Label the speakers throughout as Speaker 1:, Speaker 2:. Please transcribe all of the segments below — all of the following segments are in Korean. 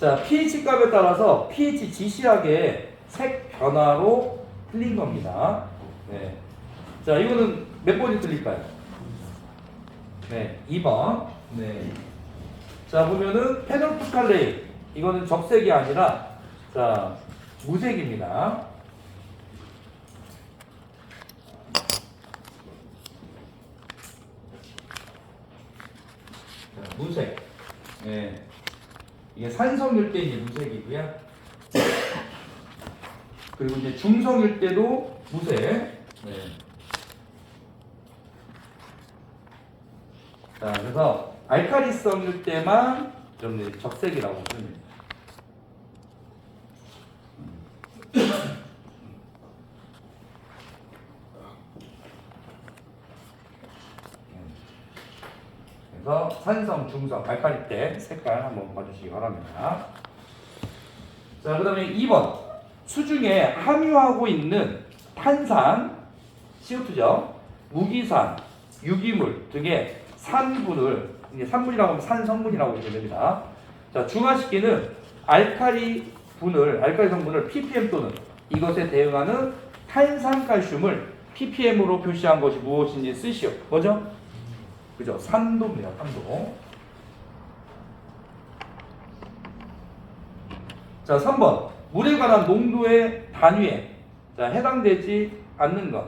Speaker 1: 자, pH 값에 따라서 pH 지시학의 색 변화로 틀린 겁니다. 네. 자, 이거는 몇 번이 틀릴까요? 네, 2번. 네. 자, 보면은 페놀프탈레이. 이거는 적색이 아니라, 자, 무색입니다. 자, 무색. 네. 이게 산성일 때 이제 무색이고요. 그리고 이제 중성일 때도 무색. 네. 자, 그래서 알카리성일 때만 여러분들이 적색이라고 씁니다. 그래서 산성, 중성, 알칼리 때 색깔 한번 봐주시기 바랍니다. 자, 그 다음에 2번. 수중에 함유하고 있는 탄산, CO2죠. 무기산, 유기물 등의 산분을, 이제 산분이라고 하면 산성분이라고 보시면 됩니다. 자, 중화시키는 알칼리 성분을 ppm 또는 이것에 대응하는 탄산칼슘을 ppm으로 표시한 것이 무엇인지 쓰시오. 뭐죠? 그죠? 산도입니다. 산도. 자, 3번. 물에 관한 농도의 단위에 자, 해당되지 않는 것.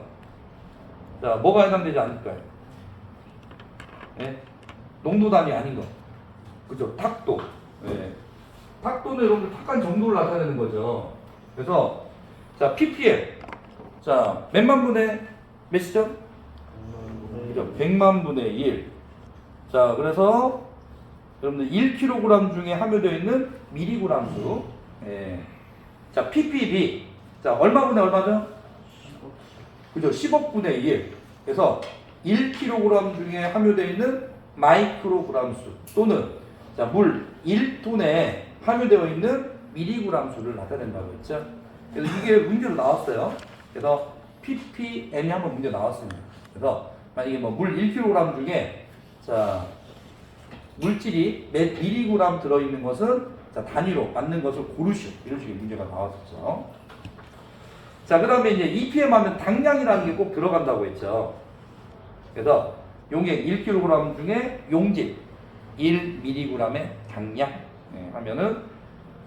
Speaker 1: 자, 뭐가 해당되지 않을까요? 네? 농도 단위 아닌 것. 그죠? 탁도. 네. 탁도는 여러분들 탁한 정도를 나타내는 거죠. 그래서 자, ppm. 자, 몇만 분의 몇이죠? 그죠? 100만 분의 1. 자, 그래서 여러분들 1kg 중에 함유되어 있는 미리그램 수. 예. 자, ppb. 자, 얼마 분의 얼마죠? 그죠? 10억 분의 1. 그래서 1kg 중에 함유되어 있는 마이크로그램 수 또는 자, 물 1톤에 함유되어 있는 미리그램 수를 나타낸다고 했죠. 그래서 이게 문제로 나왔어요. 그래서 ppm이 한번 문제 나왔습니다. 그래서 만약에 뭐 물 1kg 중에 자, 물질이 몇 미리그램 들어있는 것은 자, 단위로 맞는 것을 고르시오. 이런 식의 문제가 나왔었죠. 자, 그 다음에 이제 EPM 하면 당량이라는 게 꼭 들어간다고 했죠. 그래서 용액 1kg 중에 용질 1mg의 당량 네, 하면은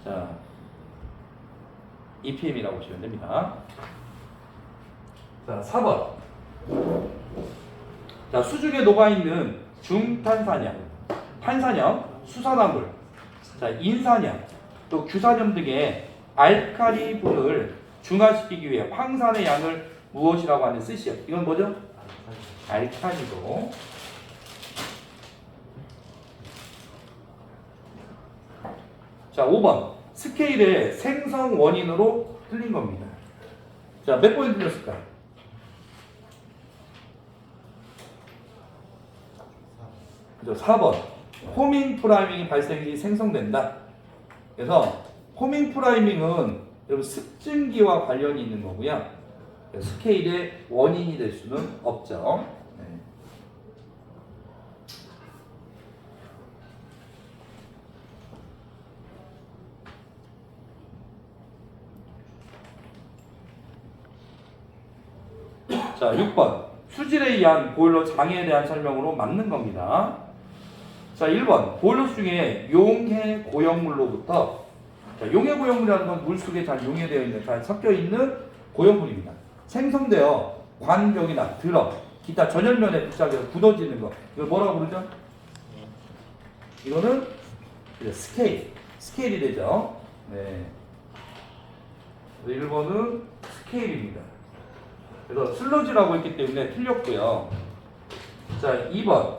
Speaker 1: 자, EPM이라고 보시면 됩니다. 자, 4번. 자, 수중에 녹아있는 중탄산염, 탄산염, 수산화물, 자, 인산염, 또 규산염 등의 알칼리분을 중화시키기 위해 황산의 양을 무엇이라고 하는 쓰시오. 이건 뭐죠? 알칼리도. 자, 5번. 스케일의 생성 원인으로 틀린 겁니다. 자, 몇 번이 틀렸을까요? 그죠? 4번. 호밍 프라이밍이 발생 시 생성된다. 그래서 호밍 프라이밍은 여러분 습증기와 관련이 있는 거고요. 스케일의 원인이 될 수는 없죠. 네. 자, 6번. 수질에 의한 보일러 장애에 대한 설명으로 맞는 겁니다. 자, 1번. 보일러 중에 용해 고형물로부터 자, 용해 고형물이라는 건 물속에 잘 용해되어 있는, 잘 섞여 있는 고형물입니다. 생성되어 관벽이나 드럼, 기타 전열면에 부착해서 굳어지는 거. 이걸 뭐라고 부르죠? 이거는 스케일이 되죠. 네. 그래서 1번은 스케일입니다. 그래서 슬러지라고 했기 때문에 틀렸고요. 자, 2번.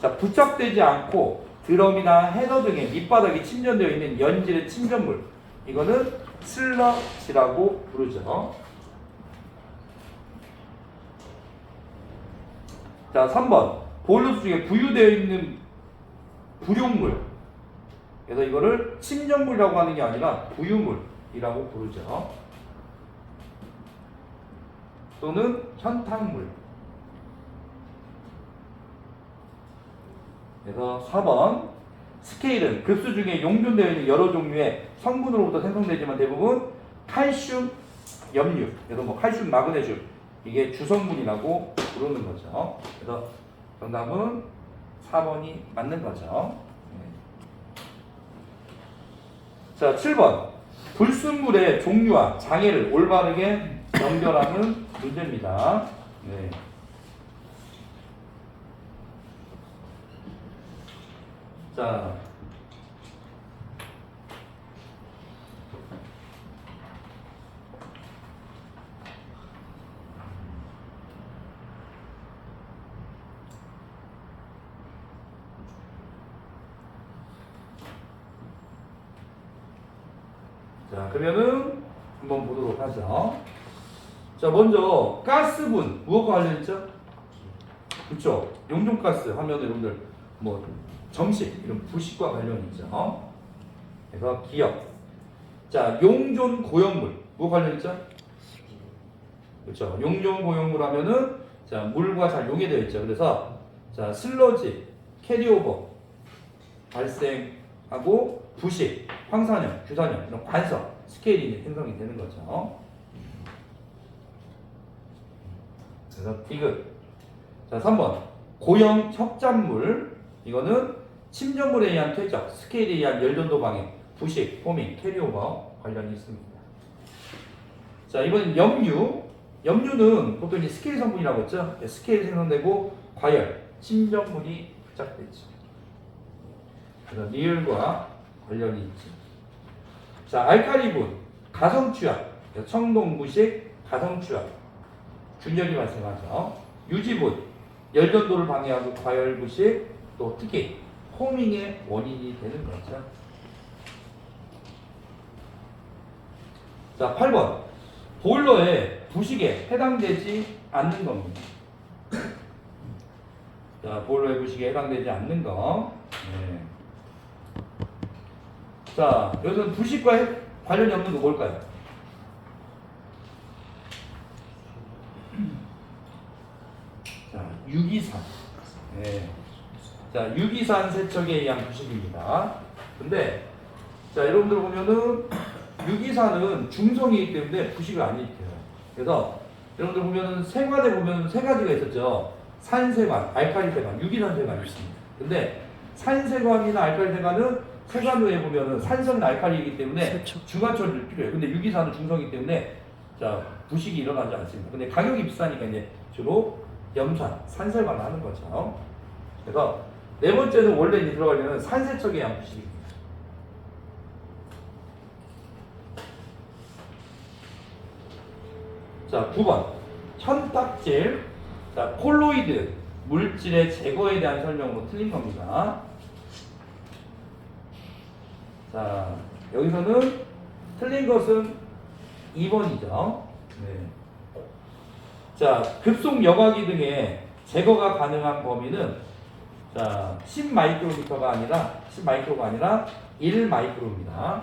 Speaker 1: 자, 부착되지 않고 드럼이나 헤더 등의 밑바닥이 침전되어 있는 연질의 침전물. 이거는 슬러지라고 부르죠. 자, 3번. 보일러 중에 부유되어 있는 불용물. 그래서 이거를 침전물이라고 하는 게 아니라 부유물이라고 부르죠. 또는 현탕물. 그래서 4번. 스케일은 급수 중에 용존되어 있는 여러 종류의 성분으로부터 생성되지만 대부분 칼슘, 염류, 그래서 뭐 칼슘, 마그네슘 이게 주성분이라고 부르는 거죠. 그래서 정답은 4번이 맞는 거죠. 자, 7번. 불순물의 종류와 장애를 올바르게 연결하는 문제입니다. 네. 자, 그러면은 한번 보도록 하죠. 자, 먼저 가스분 무엇과 관련있죠? 그렇죠. 용존가스 하면 여러분들 뭐 정식 이런 부식과 관련이 있죠. 그래서 기억. 자, 용존 고형물 무엇 관련있죠? 그렇죠. 용존 고형물 하면은 자, 물과 잘 용해되어 있죠. 그래서 자, 슬러지, 캐리오버 발생하고 부식, 황산염, 규산염 이런 관석, 스케일이 생성이 되는 거죠. 그래서 디귿. 자, 3번. 고형 혁잔물. 이거는 침전물에 의한 퇴적, 스케일에 의한 열전도 방해, 부식, 포밍, 캐리오버 관련이 있습니다. 자, 이번 염류. 염류는 보통 이제 스케일 성분이라고 했죠. 스케일이 생성되고 과열, 침전물이付着되죠. 그래서 리을과 관련이 있죠. 자, 알카리분, 가성취약, 청동부식, 가성취약, 균열이 발생하죠. 유지분, 열전도를 방해하고 과열부식, 또 특히 포밍의 원인이 되는 거죠. 자, 8번. 보일러의 부식에 해당되지 않는 겁니다. 자, 보일러의 부식에 해당되지 않는 거. 네. 자, 여기서는 부식과 관련이 없는 거 뭘까요? 자, 유기산. 네. 자, 유기산 세척에 의한 부식입니다. 근데, 자, 여러분들 보면은, 유기산은 중성이기 때문에 부식을 안 일으켜요. 그래서, 여러분들 보면은, 세관에 보면 세 가지가 있었죠. 산세관, 알칼리세관, 유기산세관이 있습니다. 근데, 산세관이나 알칼리세관은 세관 후에 보면은 산성 알칼리이기 때문에 중화처리를 필요해요. 근데 유기산은 중성이기 때문에 자, 부식이 일어나지 않습니다. 근데 가격이 비싸니까 이제 주로 염산, 산세관을 하는 거죠. 그래서 네 번째는 원래 이제 들어가려면 산세척에 의한 부식입니다. 자, 9번. 현탁질. 자, 콜로이드 물질의 제거에 대한 설명으로 틀린 겁니다. 자, 여기서는 틀린 것은 2번이죠. 네. 자, 급속 여과기 등의 제거가 가능한 범위는 자, 10마이크로가 아니라 1마이크로입니다.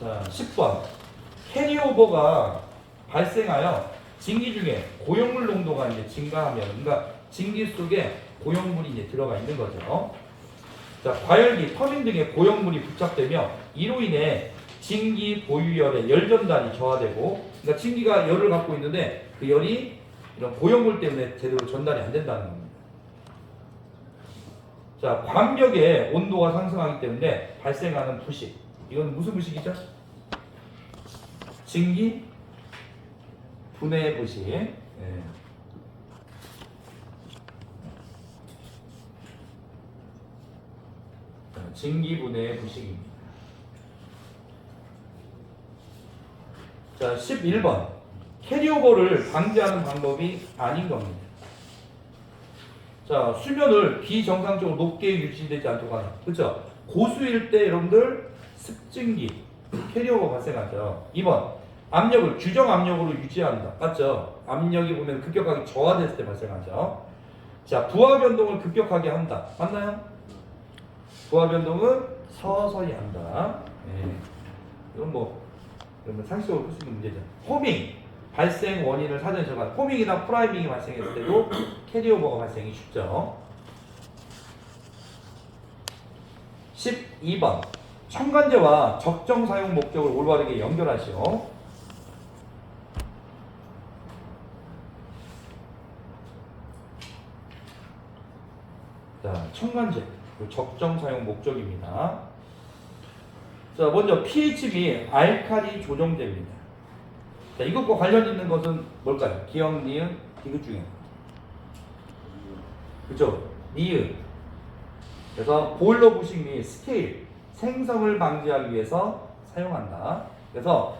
Speaker 1: 자, 10번. 캐리오버가 발생하여 증기 중에 고형물 농도가 이제 증가하면, 그러니까 증기 속에 고형물이 이제 들어가 있는 거죠. 자, 과열기, 터빈 등의 고형물이 부착되며 이로 인해 증기 보유열의 열 전달이 저하되고, 그러니까 증기가 열을 갖고 있는데 그 열이 이런 고형물 때문에 제대로 전달이 안 된다는 겁니다. 자, 광벽의 온도가 상승하기 때문에 발생하는 부식. 이건 무슨 부식이죠? 증기 분해 부식. 네. 증기 분해 부식입니다. 자, 11번. 캐리오버를 방지하는 방법이 아닌 겁니다. 자, 수면을 비정상적으로 높게 유지되지 않도록 하는. 그렇죠? 고수일 때 여러분들 습증기, 캐리오버 발생하죠. 2번. 압력을 규정 압력으로 유지한다. 맞죠? 압력이 보면 급격하게 저하됐을 때 발생하죠. 자, 부하 변동을 급격하게 한다. 맞나요? 부하 변동은 서서히 한다. 네. 이건 뭐 상식적으로 풀 수 있는 문제죠. 포밍 발생 원인을 사전에 정한 포밍이나 프라이밍이 발생했을 때도 캐리오버가 발생이 쉽죠. 12번 첨가제와 적정 사용 목적을 올바르게 연결하시오. 자, 첨가제 적정 사용 목적입니다. 자, 먼저 pH 및 알칼리 조정제입니다. 자, 이것과 관련 있는 것은 뭘까요? 기억, 니은, 디귿 중에. 그죠? 니은. 그래서 보일러 부식 및 스케일, 생성을 방지하기 위해서 사용한다. 그래서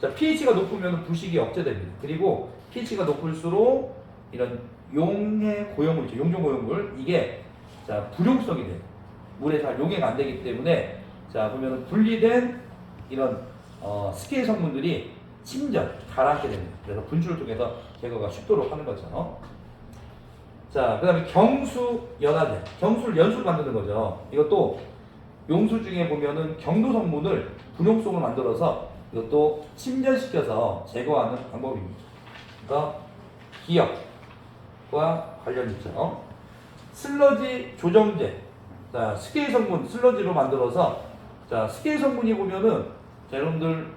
Speaker 1: 자, pH가 높으면 부식이 억제됩니다. 그리고 pH가 높을수록 이런 용해 고용물 있죠. 용존 고용물 이게 자, 불용성이 돼요. 물에 잘 용해가 안 되기 때문에 자, 보면 분리된 이런 스케일 성분들이 침전, 가라앉게 됩니다. 그래서 분출을 통해서 제거가 쉽도록 하는 거죠. 자, 그 다음에 경수연화제. 경수를 연수로 만드는 거죠. 이것도 용수 중에 보면은 경도 성분을 분용성으로 만들어서 이것도 침전시켜서 제거하는 방법입니다. 그래서 기억과 관련 있죠. 슬러지 조정제. 자, 스케일 성분 슬러지로 만들어서 자, 스케일 성분이 보면은 자, 여러분들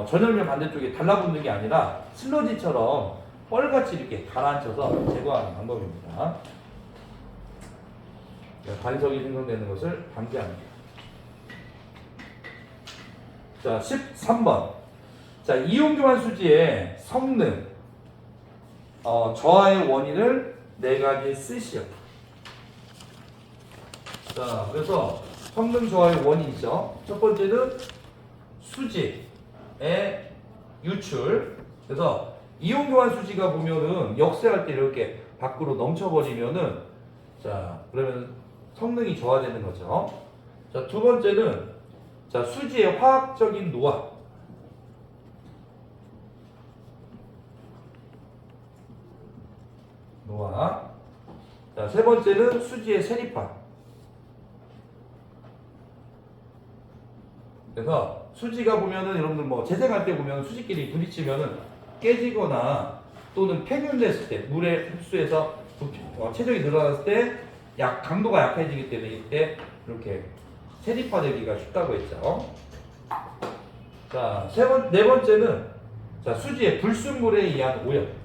Speaker 1: 전열면 반대쪽에 달라붙는 게 아니라 슬러지처럼 뻘같이 이렇게 가라앉혀서 제거하는 방법입니다. 반석이 생성되는 것을 방지합니다. 자, 13번. 자, 이온교환 수지의 성능, 저하의 원인을 4가지 쓰시오. 자, 그래서 성능 저하의 원인이죠. 첫 번째는 수지의 유출. 그래서 이온교환 수지가 보면은 역세할 때 이렇게 밖으로 넘쳐버리면은 자, 그러면 성능이 저하되는 거죠. 자, 두 번째는 자, 수지의 화학적인 노화. 자, 세 번째는 수지의 세립화. 그래서 수지가 보면은 여러분들 뭐 재생할 때 보면 수지끼리 부딪히면은 깨지거나 또는 팽윤됐을 때 물에 흡수해서 체적이 늘어났을 때 강도가 약해지기 때문에 이때 이렇게 세립화되기가 쉽다고 했죠. 자, 네 번째는 자, 수지의 불순물에 의한 오염.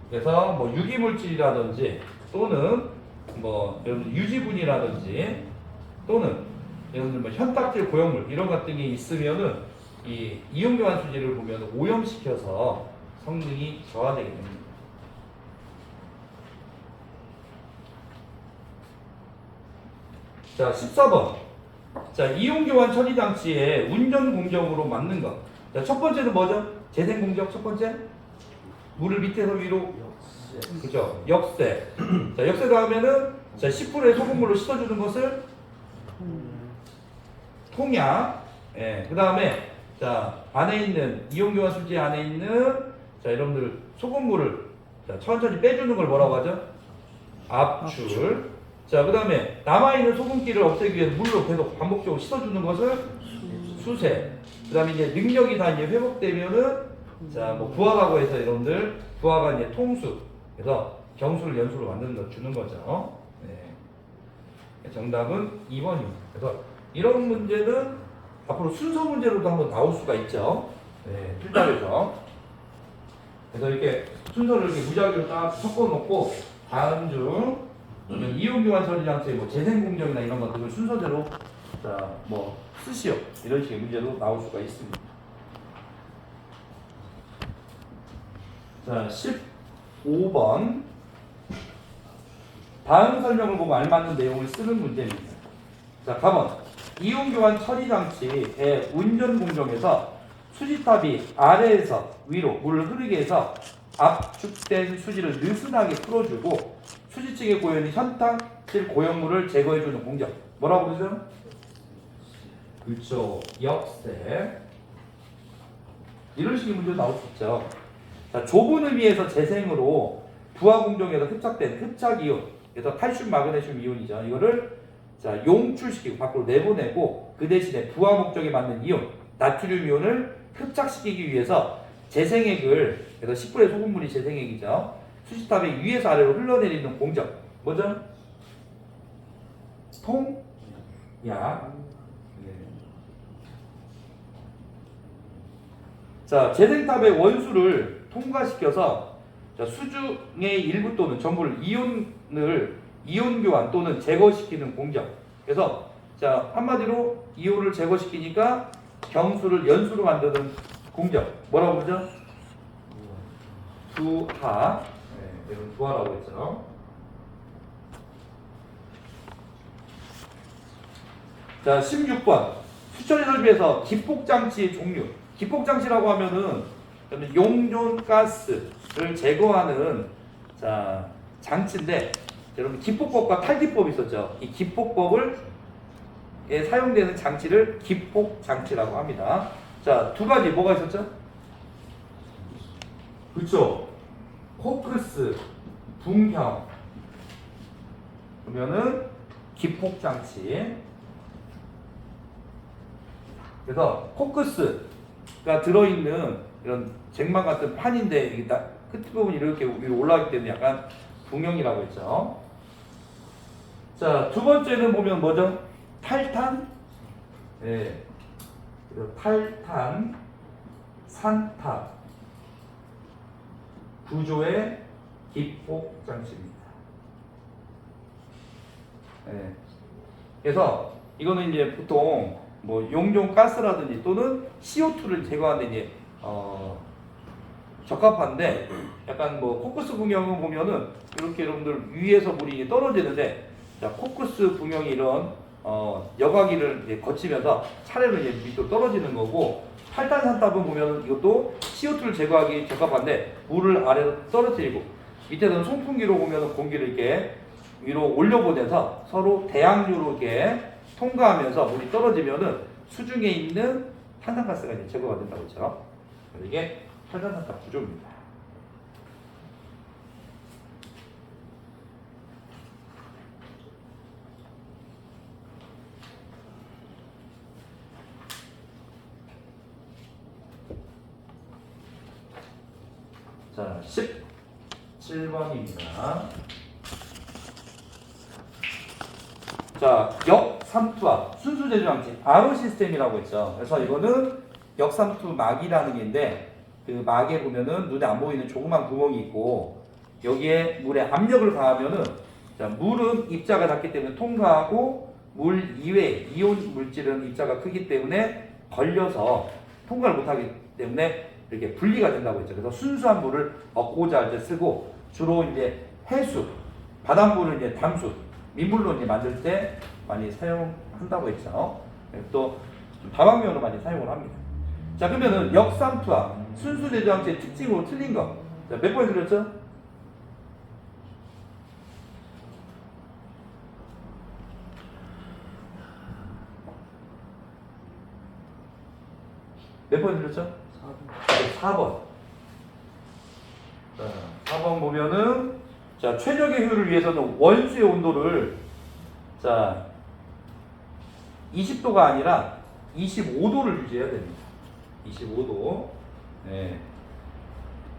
Speaker 1: 그래서 뭐 유기물질이라든지 또는 뭐 여러분 유지분이라든지 또는 여러분들 뭐 현탁질 고형물 이런 것들이 있으면은 이 이온교환 수지를 보면 오염시켜서 성능이 저하되게 됩니다. 자, 14번. 자, 이온교환 처리장치의 운전 공정으로 맞는 것. 자, 첫 번째는 뭐죠? 재생 공정 첫 번째? 물을 밑에서 위로 그죠? 역세. 자, 역세 다음에는 자, 10%의 소금물로 씻어주는 것을 통약. 예, 그 다음에 자, 안에 있는 이온교환 수지 안에 있는 자, 여러분들 소금물을 자, 천천히 빼주는 걸 뭐라고 하죠? 압출. 자, 그 다음에 남아있는 소금기를 없애기 위해서 물로 계속 반복적으로 씻어주는 것을 수세. 그 다음에 이제 능력이 다 이제 회복되면은 자, 뭐 부화라고 해서 여러분들 부화가 이제 통수. 그래서 경수를 연수로 만드는 거 주는 거죠. 네. 정답은 2번입니다. 그래서 이런 문제는 앞으로 순서 문제로도 한번 나올 수가 있죠. 네, 필답에서. 그래서 이렇게 순서를 이렇게 무작위로 딱 섞어놓고 다음 중 이온교환 처리장치의 뭐 재생공정이나 이런 것들을 순서대로 자, 뭐 쓰시오. 이런 식의 문제도 나올 수가 있습니다. 자, 15번. 다음 설명을 보고 알맞는 내용을 쓰는 문제입니다. 자, 4번. 이온교환 처리장치의 운전 공정에서 수지탑이 아래에서 위로 물을 흐르게 해서 압축된 수지를 느슨하게 풀어주고 수지층에 고여있는 현탁질 고형물을 제거해주는 공정. 뭐라고 그러죠? 그렇죠. 역세. 이런 식의 문제도 나올 수 있죠. 자, 좁은 의미에서 재생으로 부하 공정에서 흡착된 흡착이온 그래서 칼슘 마그네슘 이온이죠. 이거를 자 용출시키고 밖으로 내보내고 그 대신에 부화 목적에 맞는 이온 나트륨 이온을 흡착시키기 위해서 재생액을 그래서 10분의 소금물이 재생액이죠. 수시탑에 위에서 아래로 흘러내리는 공정 뭐죠? 통약. 자 재생탑의 원수를 통과시켜서 자, 수중의 일부 또는 전부를 이온 교환 또는 제거시키는 공정. 그래서 자 한마디로 이온을 제거시키니까 경수를 연수로 만드는 공정. 뭐라고 그러죠? 두하. 네, 이건 두하라고 했죠. 자 16번 수처리 설비에서 기폭장치의 종류. 기폭장치라고 하면은 용존가스를 제거하는 자 장치인데 여러분 기폭법과 탈기법이 있었죠. 이 기폭법을 사용되는 장치를 기폭장치라고 합니다. 자, 두 가지 뭐가 있었죠? 그렇죠. 코크스, 붕형. 그러면은 기폭장치. 그래서 코크스가 들어있는 이런 쟁반 같은 판인데 이게 끝부분이 이렇게 위로 올라가기 때문에 약간 붕형이라고 했죠. 자, 두 번째는 보면 뭐죠? 탈탄, 예, 탈탄, 산탑 구조의 기폭 장치입니다. 예, 그래서 이거는 이제 보통 뭐 용존 가스라든지 또는 CO2를 제거하는 이제 적합한데 약간 뭐 코크스 붕형을 보면은 이렇게 여러분들 위에서 물이 떨어지는데 자 코크스 붕형이 이런 여과기를 이제 거치면서 차례로 이제 밑으로 떨어지는 거고 탈탄산탑은 보면은 이것도 CO2를 제거하기 적합한데 물을 아래로 떨어뜨리고 밑에서는 송풍기로 보면은 공기를 이렇게 위로 올려보내서 서로 대항류로 이렇게 통과하면서 물이 떨어지면은 수중에 있는 탄산가스가 이제 제거가 된다고 했죠. 이게 탈탄산탑 구조입니다. 자, 17번입니다. 자, 역삼투압 순수제조장치 RO 시스템이라고 했죠. 그래서 이거는 역삼투 막이라는 게인데 그 막에 보면은 눈에 안 보이는 조그만 구멍이 있고 여기에 물에 압력을 가하면은 자, 물은 입자가 작기 때문에 통과하고 물 이외 이온 물질은 입자가 크기 때문에 걸려서 통과를 못하기 때문에 이렇게 분리가 된다고 했죠. 그래서 순수한 물을 얻고자 할 때 쓰고 주로 이제 해수, 바닷물을 이제 담수, 민물로 이제 만들 때 많이 사용한다고 했죠. 또 다방면으로 많이 사용을 합니다. 자 그러면은 역삼투압 순수제조장치의 특징으로 틀린 거. 자, 몇 번에 들렸죠? 몇 번에 들렸죠? 4번. 자, 4번 보면은 자, 최적의 효율을 위해서는 원수의 온도를 자, 20도가 아니라 25도를 유지해야 됩니다. 25도. 네.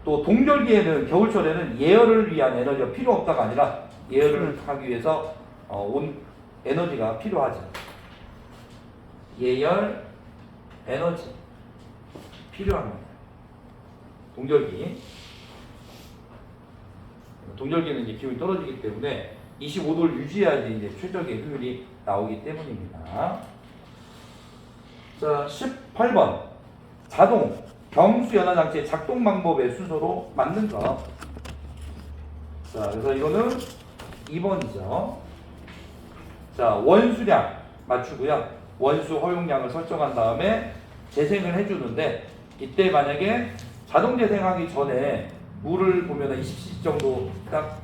Speaker 1: 또 동절기에는 겨울철에는 예열을 위한 에너지가 필요 없다가 아니라 예열을 하기 위해서 온 에너지가 필요하죠. 예열 에너지 필요합니다. 동절기. 동절기는 이제 기온이 떨어지기 때문에 25도를 유지해야지 이제 최적의 효율이 나오기 때문입니다. 자, 18번. 자동 경수 연화 장치의 작동 방법의 순서로 맞는 거. 자, 그래서 이거는 2번이죠. 자, 원수량 맞추고요. 원수 허용량을 설정한 다음에 재생을 해주는데 이때 만약에 자동 재생하기 전에 물을 보면 20cc 정도 딱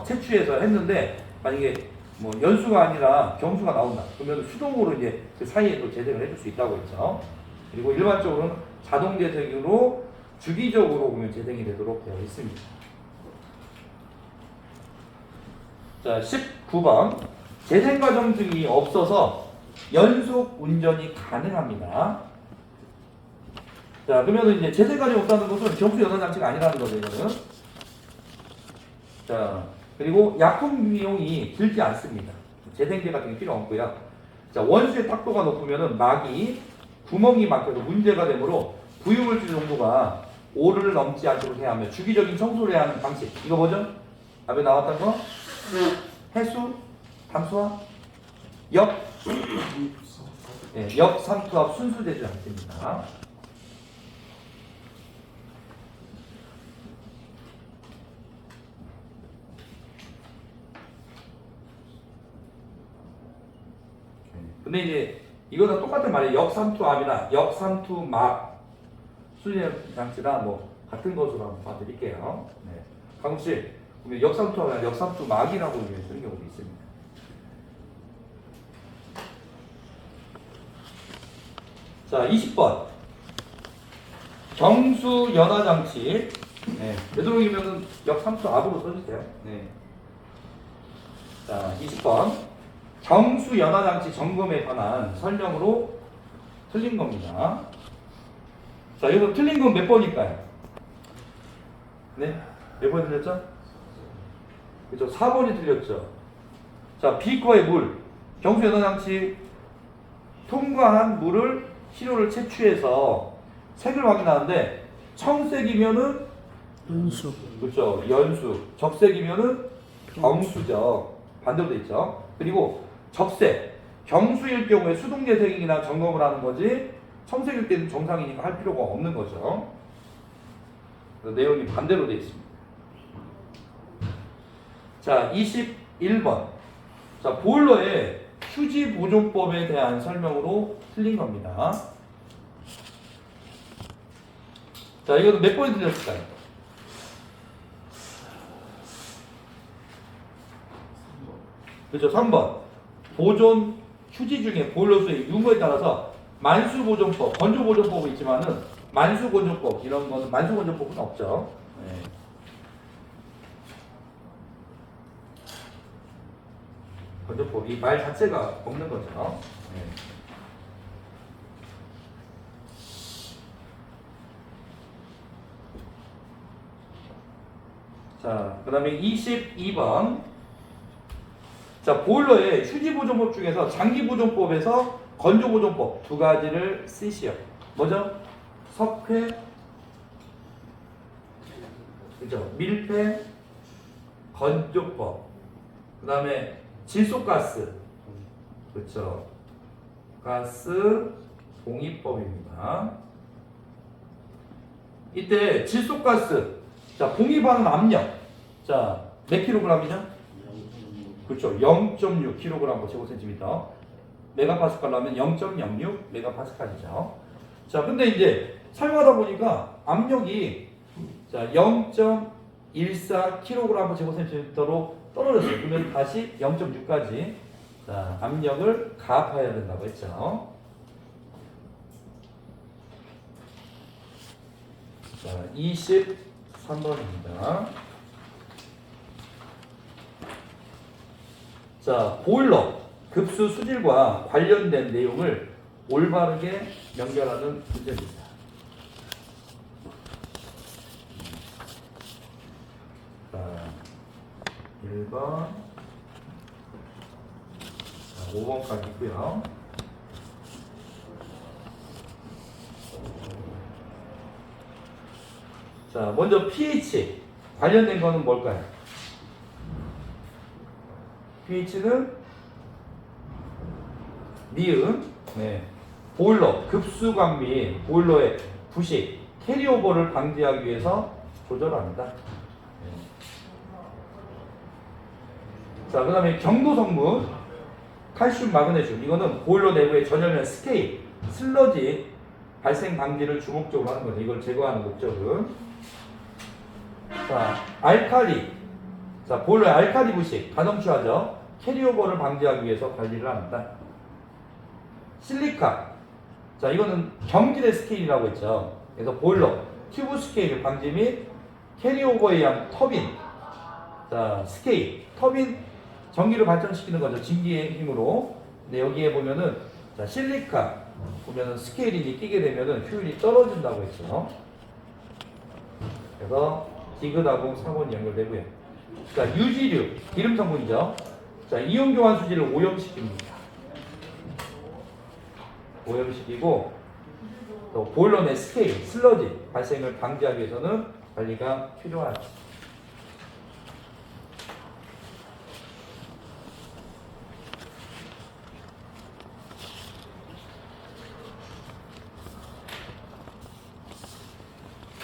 Speaker 1: 채취해서 했는데 만약에 뭐 연수가 아니라 경수가 나온다. 그러면 수동으로 이제 그 사이에 또 재생을 해줄 수 있다고 했죠. 그리고 일반적으로는 자동 재생으로 주기적으로 보면 재생이 되도록 되어 있습니다. 자, 19번. 재생과정 등이 없어서 연속 운전이 가능합니다. 자, 그러면 이제 재생과정이 없다는 것은 경수 연원 장치가 아니라는 거죠, 이거는. 자, 그리고 약품 비용이 들지 않습니다. 재생제 같은 게 필요 없고요. 자, 원수의 탁도가 높으면은 막이 구멍이 막혀도 문제가 되므로 부유물질 농도가 5를 넘지 않도록 해야 하며 주기적인 청소를 해야 하는 방식. 이거 뭐죠? 앞에 나왔던 거? 해수, 담수화, 역삼투압 순수제조 장치입니다. 근데 이제 이거는 똑같은 말이에요. 역삼투압이나 역삼투막 순수제조 장치나 뭐 같은 것으로 한번 봐드릴게요. 네. 강욱 씨, 역삼투압이나 역삼투막이라고 쓰는 경우도 있습니다. 자, 20번. 경수 연화 장치. 네. 되도록이면은 역삼투 압으로 써주세요. 네. 자, 20번. 경수 연화 장치 점검에 관한 설명으로 틀린 겁니다. 자, 여기서 틀린 건 몇 번일까요? 네? 몇 번 틀렸죠? 그죠? 4번이 틀렸죠. 자, 비커의 물. 경수 연화 장치 통과한 물을 시료를 채취해서 색을 확인하는데 청색이면은
Speaker 2: 연수.
Speaker 1: 그렇죠. 연수. 적색이면은 경수죠. 반대로 돼 있죠. 그리고 적색. 경수일 경우에 수동재색이나 점검을 하는 거지 청색일 때는 정상이니까 할 필요가 없는 거죠. 그래서 내용이 반대로 돼 있습니다. 자, 21번. 자, 보일러의 휴지 보존법에 대한 설명으로 틀린 겁니다. 자, 이거는 몇 번이 틀렸을까요? 그렇죠. 3번. 보존 휴지 중에 보일러수의 유무에 따라서 만수보존법, 건조보존법이 있지만은 만수건조법 이런 거는 만수건조법은 없죠. 네. 건조법 이 말 자체가 없는 거죠. 네. 자, 그 다음에 22번. 자, 보일러의 휴지보존법 중에서 장기보존법에서 건조보존법 두 가지를 쓰시오. 뭐죠? 석회, 그죠? 밀폐, 건조법. 그 다음에 질소가스, 그렇죠? 가스 봉입법입니다. 이때 질소가스, 자, 봉입하는 압력, 자, 몇 킬로그램이냐? 그렇죠. 0.6kg 제곱센티미터. 메가파스칼로 하면 0.06 메가파스칼이죠. 자, 근데 이제 사용하다 보니까 압력이 자 0.14 kg 제곱센티미터로 떨어졌어요. 그러면 다시 0.6까지 자 압력을 가압해야 된다고 했죠. 자, 23번입니다. 자, 보일러 급수 수질과 관련된 내용을 올바르게 연결하는 문제입니다. 자, 1번, 자, 5번까지 있고요. 자, 먼저 pH 관련된 거는 뭘까요? pH는 니은, 네. 보일러 급수관 및 보일러의 부식, 캐리오버를 방지하기 위해서 조절합니다. 네. 자, 그 다음에 경도 성분, 칼슘, 마그네슘. 이거는 보일러 내부의 전열면 스케일, 슬러지 발생 방지를 주목적으로 하는 거죠. 이걸 제거하는 목적은. 자, 알칼리. 자, 보일러의 알칼리 부식, 가nom취하죠. 캐리오버를 방지하기 위해서 관리를 합니다. 실리카. 자, 이거는 경질의 스케일이라고 했죠. 그래서 보일러, 튜브 스케일 방지 및 캐리오버에 의한 터빈. 자, 스케일, 터빈 전기를 발전시키는 거죠. 증기의 힘으로. 근데 여기에 보면은 자, 실리카 보면은 스케일이 끼게 되면은 효율이 떨어진다고 했죠. 그래서 디귿하고 사본이 연결되고요. 자, 유지류 기름 성분이죠. 자, 이온 교환 수지를 오염시킵니다. 오염시키고 또 보일러 내 스케일, 슬러지 발생을 방지하기 위해서는 관리가 필요하죠.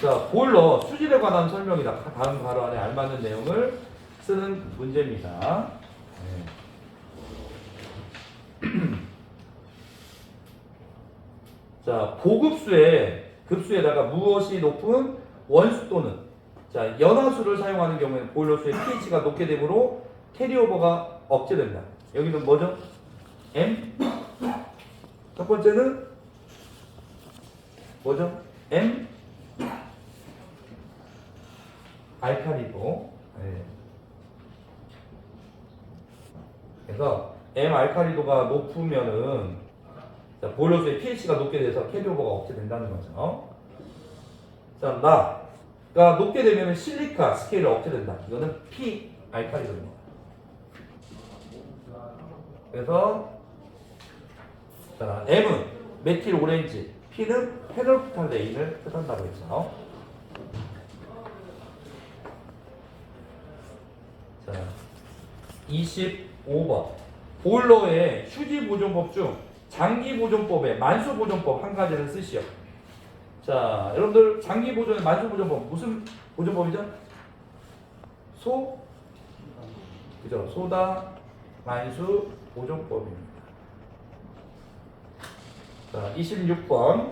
Speaker 1: 자, 보일러 수질에 관한 설명이다. 다음 가로 안에 알맞는 내용을 쓰는 문제입니다. 네. 자, 급수에다가 무엇이 높은 원수 또는 자, 연화수를 사용하는 경우에는 보일러수의 pH가 높게 되므로 캐리오버가 억제된다. 여기는 뭐죠? M. 첫 번째는 뭐죠? M. 알카리도. 네. 그래서 M 알카리도가 높으면은 자, 보일러수의 pH가 높게 돼서 캐리오버가 억제된다는 거죠. 자, 나가 높게 되면 실리카 스케일이 억제된다. 이거는 P 알카리도입니다. 그래서 자, M은 메틸 오렌지, P는 페놀프탈레인을 뜻한다고 했죠. 자, 25번 보일러의 휴지 보존법 중 장기 보존법의 만수 보존법 한 가지를 쓰시오. 자, 여러분들 장기 보존의 만수 보존법 무슨 보존법이죠? 그죠? 소다 만수 보존법입니다. 자, 26번.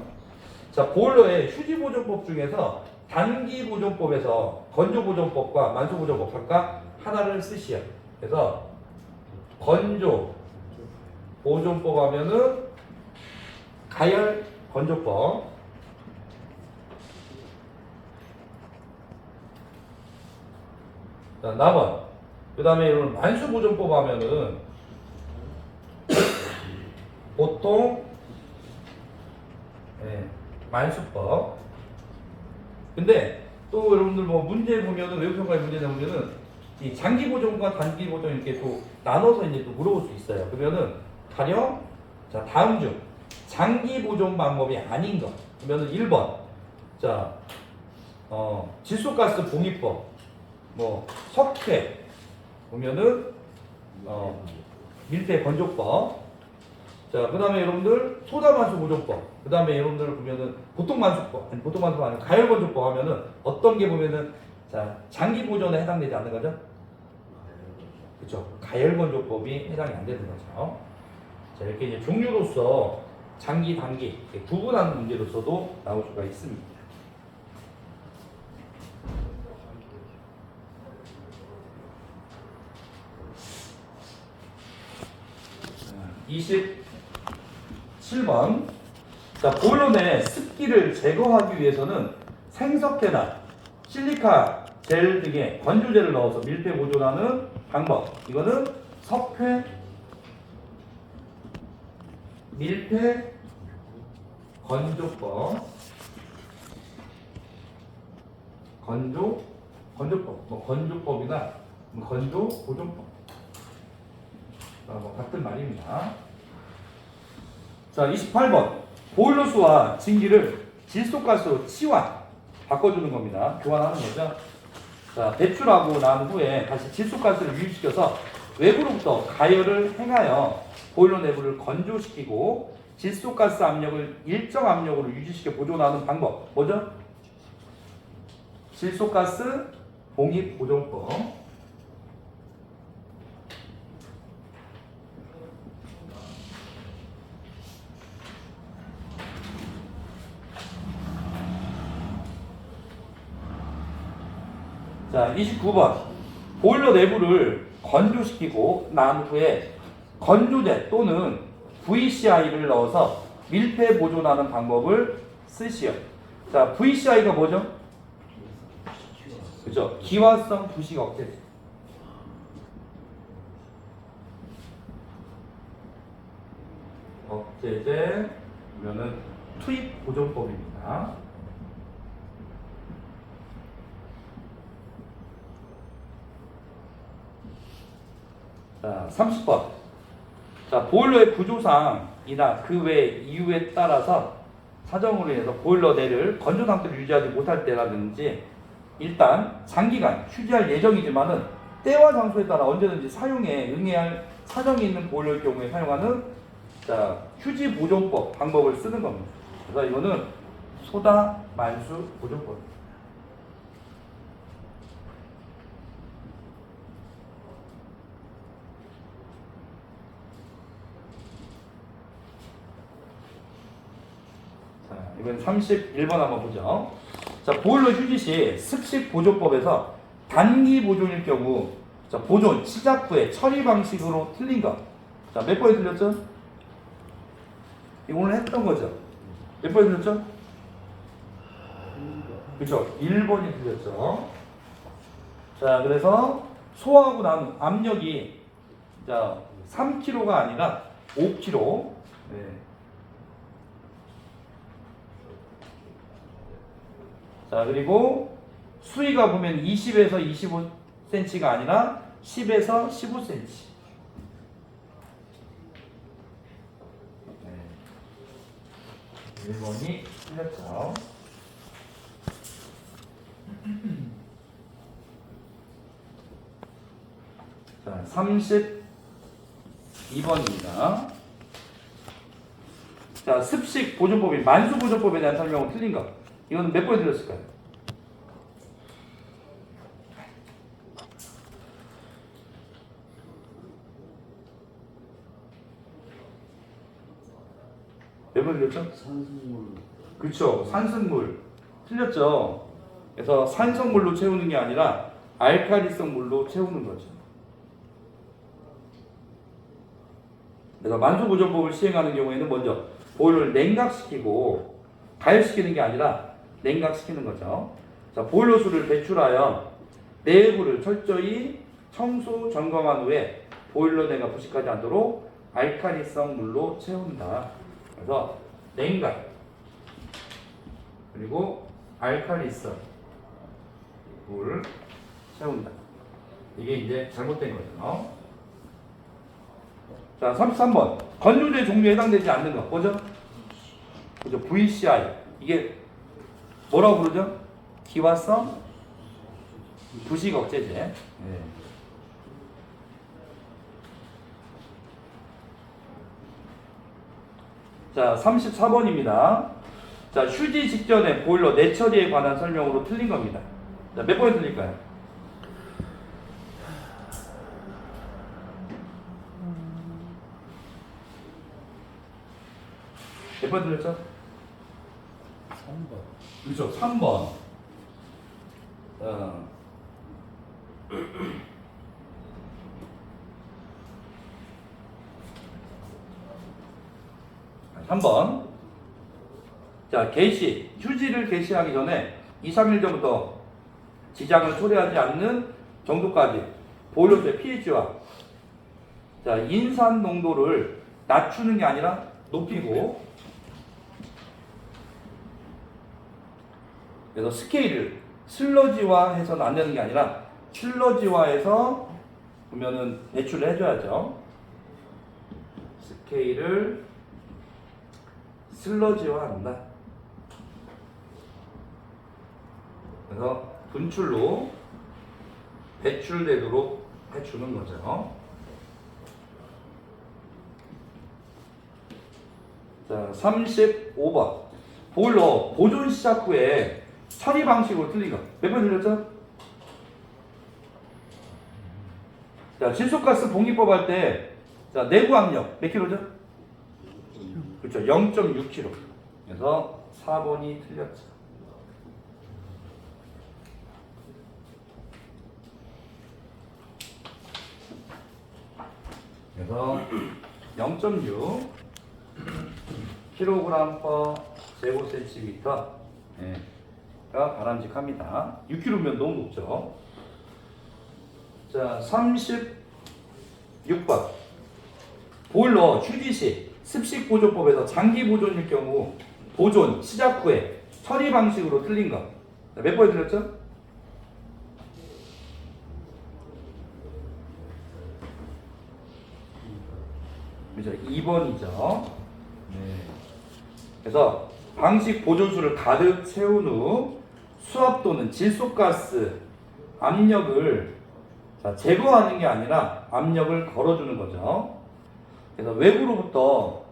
Speaker 1: 자, 보일러의 휴지 보존법 중에서 단기 보존법에서 건조 보존법과 만수 보존법 각각 하나를 쓰시오. 그래서 건조 보존법 하면은 가열 건조법. 자, 남원. 그 다음에 이런 만수 보존법 하면은 보통 만수법. 근데 또 여러분들 뭐 문제 보면은 외부평가의 문제 나오면은 이 장기 보존과 단기 보존 이렇게 또 나눠서 이제 또 물어볼 수 있어요. 그러면은 가령 자, 다음 중 장기 보존 방법이 아닌 것. 그러면은 1번. 자, 질소가스 봉입법. 뭐 석회 보면은 밀폐 건조법. 자, 그다음에 여러분들 소다 만수 보존법. 그다음에 여러분들 보면은 보통 만수법. 아니 보통 만수법 아니고 가열 건조법 하면은 어떤 게 보면은 자, 장기 보존에 해당되지 않는 거죠? 그렇죠. 가열 건조법이 해당이 안 되는 거죠. 자, 이렇게 이제 종류로서 장기, 단기 구분하는 문제로서도 나올 수가 있습니다. 27번. 자, 보일러 내 습기를 제거하기 위해서는 생석회나 실리카 젤 등의 건조제를 넣어서 밀폐 보존하는 방법. 이거는 석회 밀폐 건조법. 건조법. 뭐 건조법이나 건조 보존법. 뭐 같은 말입니다. 자, 28번. 보일러수와 증기를 질소가스로 치환, 바꿔주는 겁니다. 교환하는 거죠. 자, 배출하고 난 후에 다시 질소가스를 유입시켜서 외부로부터 가열을 행하여 보일러 내부를 건조시키고 질소가스 압력을 일정 압력으로 유지시켜 보존하는 방법. 뭐죠? 질소가스 봉입 보존법. 자, 29번. 보일러 내부를 건조시키고 난 후에 건조제 또는 VCI를 넣어서 밀폐 보존하는 방법을 쓰시오. 자, VCI가 뭐죠? 그죠? 기화성 부식 억제. 적재제 그러면은 투입 보존법입니다. 자, 30번. 자, 보일러의 구조상이나 그 외 이유에 따라서 사정으로 인해서 보일러 내를 건조 상태로 유지하지 못할 때라든지 일단 장기간 휴지할 예정이지만은 때와 장소에 따라 언제든지 사용에 응해야 할 사정이 있는 보일러의 경우에 사용하는 자, 휴지 보존법 방법을 쓰는 겁니다. 그래서 이거는 소다 만수 보존법. 자, 이번 31번 한번 보죠. 자, 보일러 휴지 시 습식 보존법에서 단기 보존일 경우 자, 보존 시작 후에 처리 방식으로 틀린 것. 자, 몇 번에 틀렸죠? 이거 오늘 했던 거죠? 몇 번에 틀렸죠? 그렇죠. 1번이 틀렸죠. 자, 그래서 소화하고 난 압력이 자, 3kg가 아니라 5kg. 네. 자, 그리고 수위가 보면 20에서 25cm가 아니라 10에서 15cm. 네. 1번이 틀렸죠. 자, 32번입니다. 자, 습식 보존법이 만수 보존법에 대한 설명은 틀린 것. 이거는 몇 번에 들렸을까요? 몇 번 들렸죠?
Speaker 2: 산수물.
Speaker 1: 그렇죠. 산성물. 틀렸죠. 그래서 산성물로 채우는 게 아니라 알칼리성 물로 채우는 거죠. 그래서 만수 보존법을 시행하는 경우에는 먼저 보일러를 냉각시키고 가열시키는 게 아니라 냉각시키는 거죠. 자, 보일러수를 배출하여 내부를 철저히 청소 점검한 후에 보일러 내가 부식하지 않도록 알칼리성 물로 채운다. 그래서 냉각 그리고 알칼리성 물 채운다. 이게 이제 잘못된 거죠. 자, 33번. 건조제 종류에 해당되지 않는 거. 뭐죠? 그죠? VCI. 이게 뭐라고 부르죠? 기화성 부식 억제제. 네. 자, 34번입니다. 자, 휴지 직전에 보일러 내처리에 관한 설명으로 틀린 겁니다. 자, 몇 번에 틀릴까요? 몇 번 틀렸죠?
Speaker 2: 3번.
Speaker 1: 그렇죠. 3번. 3번. 자, 개시. 휴지를 개시하기 전에 2, 3일 전부터 지장을 초래하지 않는 정도까지 보일러수의 pH와 자, 인산 농도를 낮추는 게 아니라 높이고 그래서 스케일을 슬러지화해서는 안 되는 게 아니라 슬러지화해서 보면은 배출을 해줘야죠. 스케일을 슬러지화한다. 그래서 분출로 배출되도록 해주는 거죠. 자, 35번. 보일러 보존 시작 후에 처리 방식으로 틀린 거. 몇 번 틀렸죠? 자, 질소가스 봉기법 할 때, 자, 내부 압력 몇 킬로죠? 그렇죠. 0.6kg. 그래서 4번이 틀렸죠. 그래서 0.6 kg/제곱센티미터 가 바람직합니다. 6kg면 너무 높죠. 자, 36번. 보일러 휴지 시 습식 보존법에서 장기 보존일 경우 보존 시작 후에 처리 방식으로 틀린 거. 몇 번에 틀렸죠? 그죠? 2번이죠. 네. 그래서 방식 보존수를 가득 채운 후 수압 또는 질소가스 압력을 제거하는 게 아니라 압력을 걸어주는 거죠. 그래서 외부로부터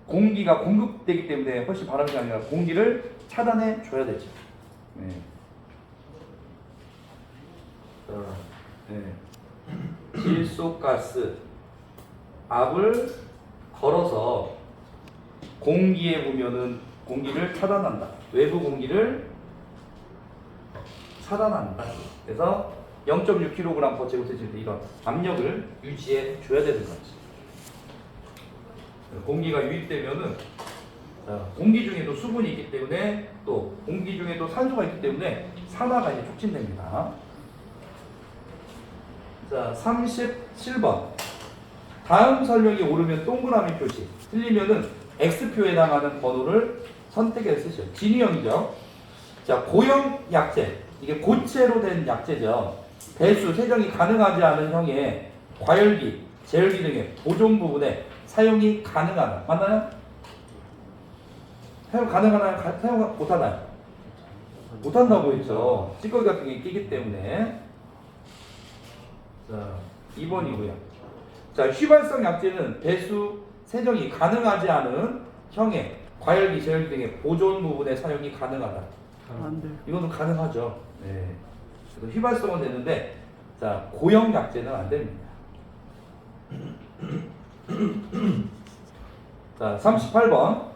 Speaker 1: 공기가 공급되기 때문에 훨씬 바람이 아니라 공기를 차단해 줘야 되죠. 네. 네. 질소가스 압을 걸어서 공기에 보면은 공기를 차단한다. 외부 공기를 차단한다. 그래서 0.6kg/제곱센티미터 이런 압력을 유지해 줘야 되는 거지. 공기가 유입되면은 공기 중에도 수분이 있기 때문에 또 공기 중에도 산소가 있기 때문에 산화가 이제 촉진됩니다. 자, 37번. 다음 설명이 옳으면 동그라미 표시, 틀리면은 X표에 해당하는 번호를 선택해서 쓰시죠. 진유형이죠. 자, 고형 약재. 이게 고체로 된 약재죠. 배수, 세정이 가능하지 않은 형의 과열기, 제열기 등의 보존 부분에 사용이 가능하다. 맞나요? 사용 가능하나요? 사용 못하나요? 못한다고 했죠. 찌꺼기 같은 게 끼기 때문에. 자, 2번이고요. 자, 휘발성 약재는 배수, 세정이 가능하지 않은 형의 과열기, 제열기 등의 보존 부분에 사용이 가능하다.
Speaker 3: 안 돼.
Speaker 1: 이것도 가능하죠. 네. 그래서 휘발성은 되는데, 자, 고형 약재는 안 됩니다. 자, 38번.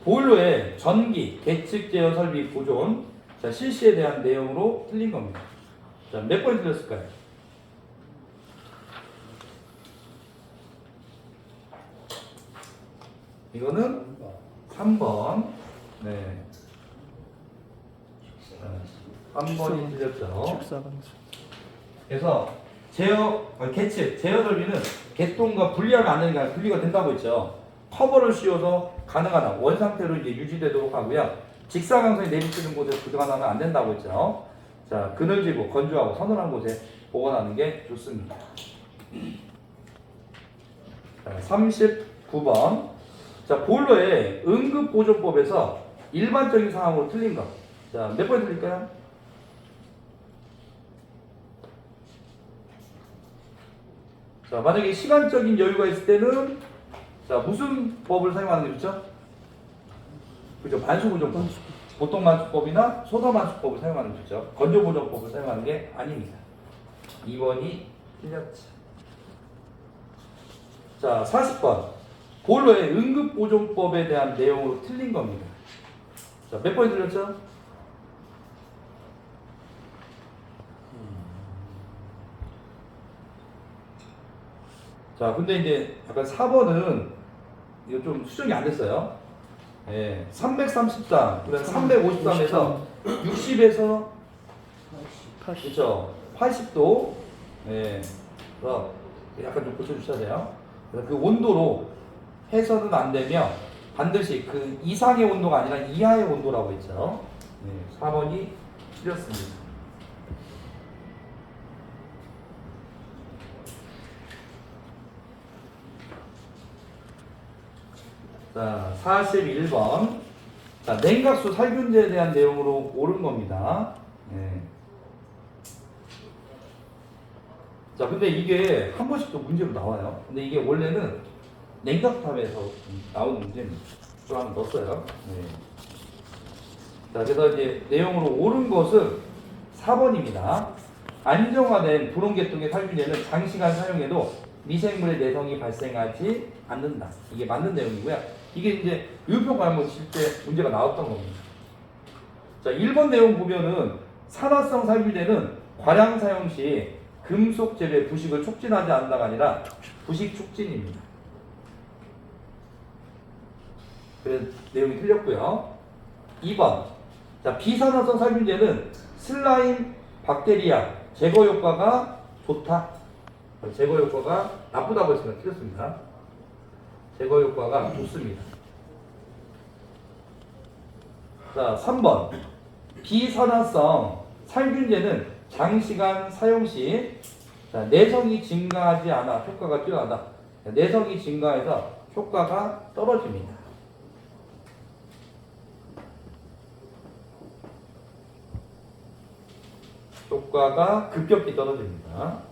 Speaker 1: 보일러의 전기, 계측 제어 설비 보존, 자, 실시에 대한 내용으로 틀린 겁니다. 자, 몇 번 틀렸을까요? 이거는 3번. 네. 3번이 틀렸죠.
Speaker 3: 직사광선.
Speaker 1: 그래서 계측, 제어 설비는 개통과 분리하면 안 되니까 분리가 된다고 했죠. 커버를 씌워서 가능하다. 원 상태로 이제 유지되도록 하고요. 직사광선이 내비치는 곳에 보관하면 안 된다고 했죠. 자, 그늘지고 건조하고 서늘한 곳에 보관하는 게 좋습니다. 자, 39번. 자, 보일러의 응급보존법에서 일반적인 상황으로 틀린 거. 자, 몇 번 틀릴까요? 자, 만약에 시간적인 여유가 있을 때는 자, 무슨 법을 사용하는 게 좋죠? 그죠? 반수보존법. 보통 반수법이나 소서반수법을 사용하는 게 좋죠. 건조보존법을 사용하는 게 아닙니다. 2번이 틀렸죠. 자, 40번. 보일러의 응급보존법에 대한 내용으로 틀린 겁니다. 자, 몇 번이 틀렸죠? 자, 근데 이제 약간 4번은 이거 좀 수정이 안 됐어요. 예, 333, 그다음 353에서 60에서
Speaker 3: 80.
Speaker 1: 그렇죠. 80도. 예. 그래서 약간 좀 고쳐주셔야 돼요. 그래서 그 온도로 해서는 안 되며 반드시 그 이상의 온도가 아니라 이하의 온도라고 했죠. 네, 4번이 틀렸습니다. 자, 41번. 자, 냉각수 살균제에 대한 내용으로 옳은 겁니다. 네. 자, 근데 이게 한 번씩 또 문제로 나와요. 근데 이게 원래는 냉각탑에서 나오는 문제입니다. 또 하나 넣었어요. 네. 자, 그래서 이제 내용으로 옳은 것은 4번입니다. 안정화된 불온계통의 살균제는 장시간 사용해도 미생물의 내성이 발생하지 않는다. 이게 맞는 내용이고요. 이게 이제 유효평가 한번 칠 때 문제가 나왔던 겁니다. 자, 1번 내용 보면은 산화성 살균제는 과량 사용 시 금속 재료의 부식을 촉진하지 않는다가 아니라 부식 촉진입니다. 그래서 내용이 틀렸고요. 2번. 자, 비산화성 살균제는 슬라임 박테리아 제거 효과가 좋다. 제거 효과가 나쁘다고 했으면 틀렸습니다. 제거 효과가 좋습니다. 자, 3번. 비산화성 살균제는 장시간 사용 시 자, 내성이 증가하지 않아 효과가 뛰어나다. 자, 내성이 증가해서 효과가 떨어집니다. 효과가 급격히 떨어집니다.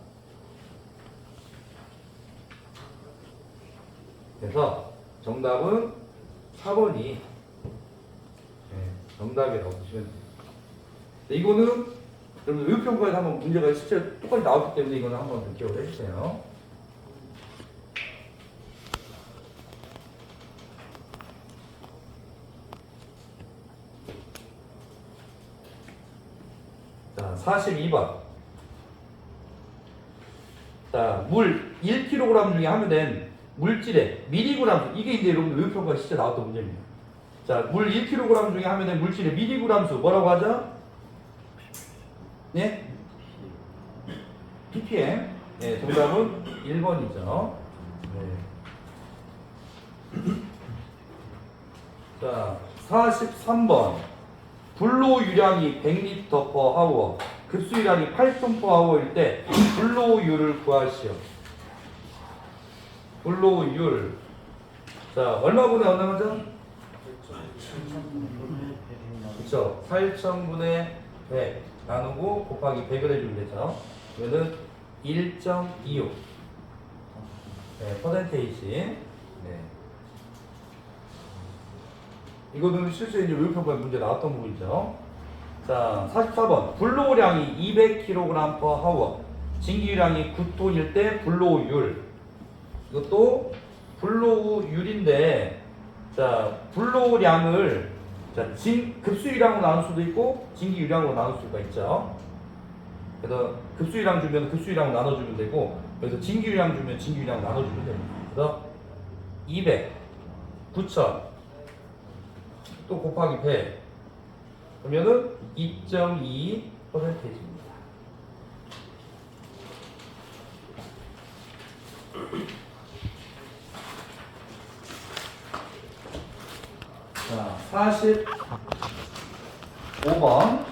Speaker 1: 그래서 정답은 4번이 정답이라고 보시면 돼요. 이거는 여러분 의료평가에서 한번 문제가 실제 똑같이 나왔기 때문에 이거는 한번 좀 기억을 해주세요. 자, 42번. 자, 물 1kg 중에 함유된 물질의 미리그램 수. 이게 이제 여러분 의료평가에 실제 나왔던 문제입니다. 자, 물 1kg 중에 함유된 물질의 미리그램 수 뭐라고 하죠? 네? ppm. 네, 정답은 1번이죠. 네. 자, 43번. 불로 유량이 100L/h, 급수유량이 8톤/h일 때 불로율을 구하시오. 불로율. 자, 얼마분의 얼마죠? 그쵸. 8,000분의 100 나누고 곱하기 100을 해주면 되죠. 그러면 1.25 네, 퍼센테이지. 네. 이거는 실제 이제 의료평가에 문제 나왔던 부분이죠. 자, 44번. 불로량이 200kg/h, 진기유량이 9톤일 때 불로율. 이것도 불로율인데, 자, 불로량을 자, 급수유량으로 나눌 수도 있고 진기유량으로 나눌 수가 있죠. 그래서 급수유량 주면 급수유량으로 나눠주면 되고, 여기서 진기유량 주면 진기유량 나눠주면 됩니다. 그래서 200, 9,000, 또 곱하기 100 그러면은 2.2%입니다. 자, 45번.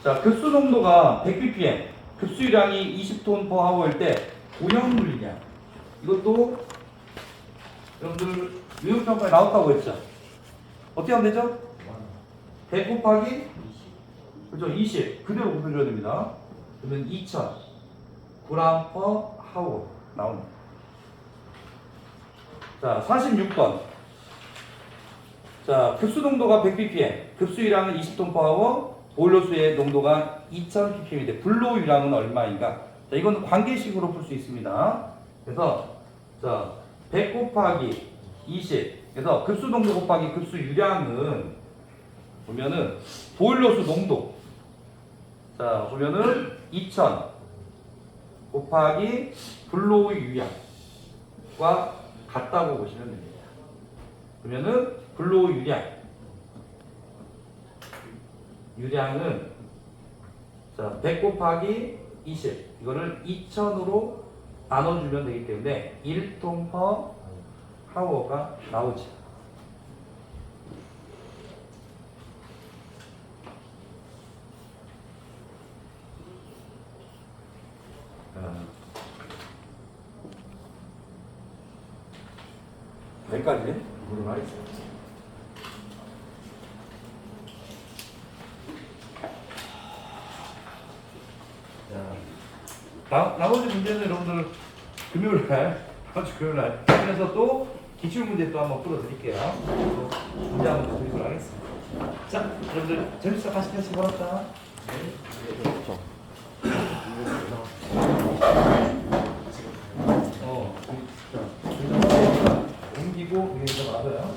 Speaker 1: 자, 급수 농도가 100ppm, 급수유량이 20톤/h일 때 오염물량. 이것도 여러분들 의료평가에 나왔다고 했죠. 어떻게 하면 되죠? 100 곱하기 그렇죠? 20 그대로 곱해줘야 됩니다. 그러면 2000 g/h 나옵니다. 자, 46번. 자, 급수 농도가 100ppm, 급수유량은 20톤/h, 보일러수의 농도가 2000ppm인데 불로유량은 얼마인가? 자, 이건 관계식으로 풀 수 있습니다. 그래서 자, 100 곱하기 20. 그래서 급수 농도 곱하기 급수 유량은 보면은 보일러수 농도. 자, 보면은 2000 곱하기 불로우 유량과 같다고 보시면 됩니다. 그러면은 불로우 유량은 자, 100 곱하기 20 이거를 2000으로 나눠주면 되기 때문에 1톤/h가 나오죠. 여기까지 물어봐야겠습니다. 나머지 문제는 여러분들 금요일날, 다음 주 금요일날 그래서 또 기출문제 또 한번 풀어드릴게요. 또 문제 한번 드리도록 하겠습니다. 자, 여러분들 재밌어 가시겠습니다 고맙다. 옮기고 이게 좀 맞아요.